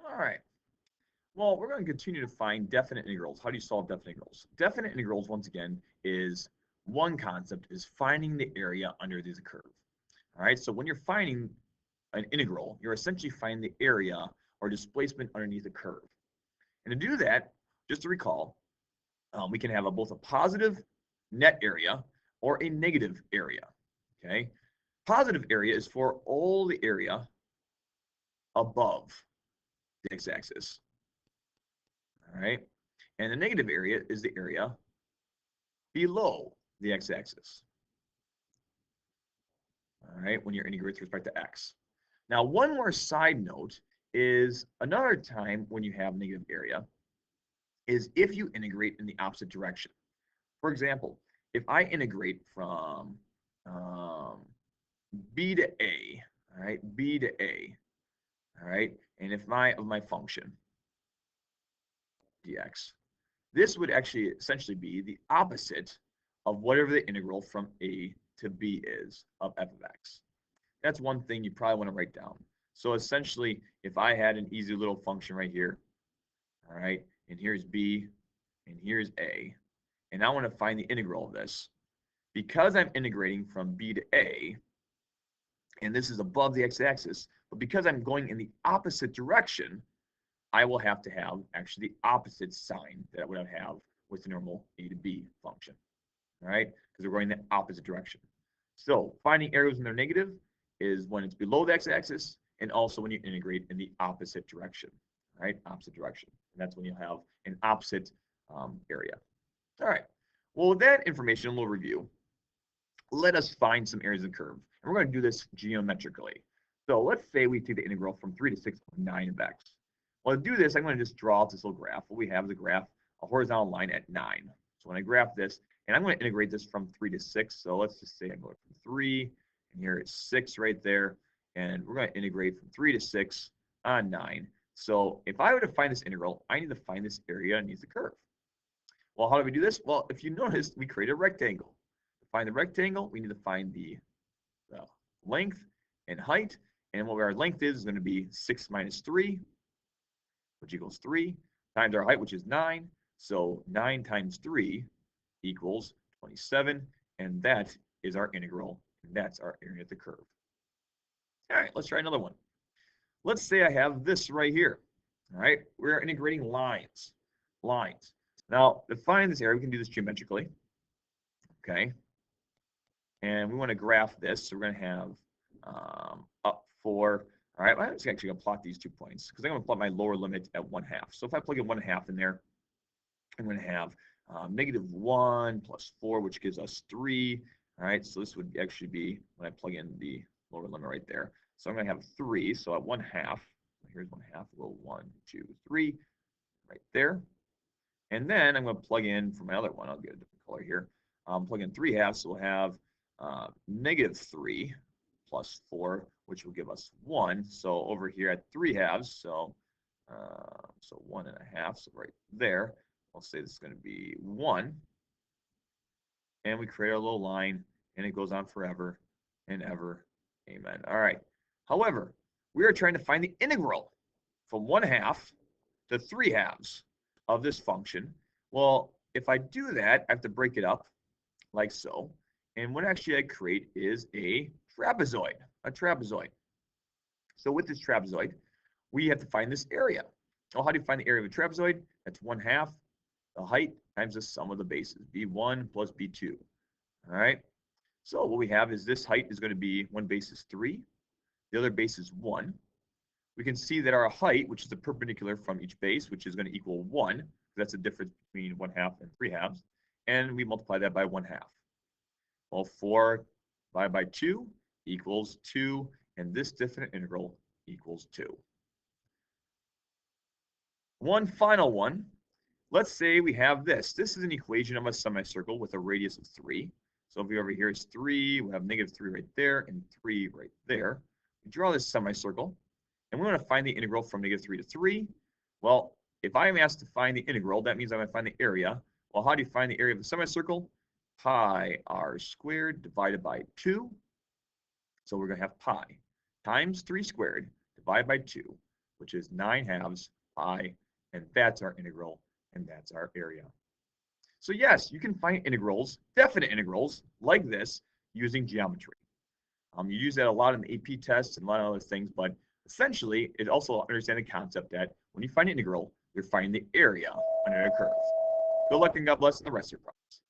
All right. Well, we're going to continue to find definite integrals. How do you solve definite integrals? Definite integrals, once again, is one concept is finding the area under the curve. All right. So when you're finding an integral, you're essentially finding the area or displacement underneath the curve. And to do that, just to recall, we can have both a positive net area or a negative area. Okay. Positive area is for all the area above the x-axis. All right. And the negative area is the area below the x-axis. All right, when you're integrating with respect to x. Now, one more side note is another time when you have negative area is if you integrate in the opposite direction. For example, if I integrate from b to a, all right, b to a, all right, and if my function dx, this would actually essentially be the opposite of whatever the integral from a to b is of f of x. That's one thing you probably want to write down. So essentially, if I had an easy little function right here, all right, and here's b, and here's a, and I want to find the integral of this, because I'm integrating from b to a, and this is above the x-axis, but because I'm going in the opposite direction, I will have to have actually the opposite sign that I would have with the normal a to b function, all right, because we're going in the opposite direction. So finding areas when they're negative is when it's below the x-axis, and also when you integrate in the opposite direction, right? Opposite direction. And that's when you'll have an opposite area. All right. Well, with that information, a little review. Let us find some areas of the curve. And we're going to do this geometrically. So let's say we take the integral from 3 to 6.9 of x. Well, to do this, I'm going to just draw out this little graph. What we have is a graph, a horizontal line at 9. So when I graph this, and I'm going to integrate this from 3 to 6. So let's just say I'm going from 3, and here it's 6 right there. And we're going to integrate from 3 to 6 on 9. So if I were to find this integral, I need to find this area underneath the curve. Well, how do we do this? Well, if you notice, we create a rectangle. To find the rectangle, we need to find the length and height. And what our length is going to be 6 minus 3, which equals 3, times our height, which is 9. So 9 times 3 equals 27. And that is our integral. And that's our area of the curve. All right, let's try another one. Let's say I have this right here. All right, we're integrating lines. Now, to find this area, we can do this geometrically. Okay. And we want to graph this. So we're going to have up 4. All right, I'm just actually going to plot these 2 points because I'm going to plot my lower limit at 1/2. So if I plug in 1/2 in there, I'm going to have -1 plus 4, which gives us 3. All right, so this would actually be when I plug in the lower limit right there. So I'm going to have 3. So at 1/2, here's 1/2, well, 1, 2, 3, right there. And then I'm going to plug in for my other one. I'll get a different color here. Plug in 3/2, so we'll have -3 plus 4, which will give us 1. So over here at 3/2, so 1.5. So right there, I'll say this is going to be 1. And we create our little line, and it goes on forever and ever. Amen. All right. However, we are trying to find the integral from 1/2 to 3/2 of this function. Well, if I do that, I have to break it up like so. And what actually I create is a trapezoid. So with this trapezoid, we have to find this area. Well, how do you find the area of a trapezoid? That's 1/2 the height times the sum of the bases, b1 plus b2. All right. So what we have is this height is going to be one base is 3. The other base is 1. We can see that our height, which is the perpendicular from each base, which is going to equal 1. That's the difference between 1/2 and 3/2. And we multiply that by 1/2. Well, 4 divided by 2 equals 2. And this definite integral equals 2. One final one. Let's say we have this. This is an equation of a semicircle with a radius of 3. So if we over here is 3, we have -3 right there and 3 right there. We draw this semicircle, and we want to find the integral from -3 to 3. Well, if I'm asked to find the integral, that means I'm going to find the area. Well, how do you find the area of the semicircle? Pi r squared divided by 2. So we're going to have pi times 3 squared divided by 2. which is 9/2 pi, and that's our integral, and that's our area. So yes, you can find integrals, definite integrals, like this using geometry. You use that a lot in the AP tests and a lot of other things, but essentially, it also understands the concept that when you find an integral, you're finding the area under a curve. Good luck and God bless in the rest of your problems.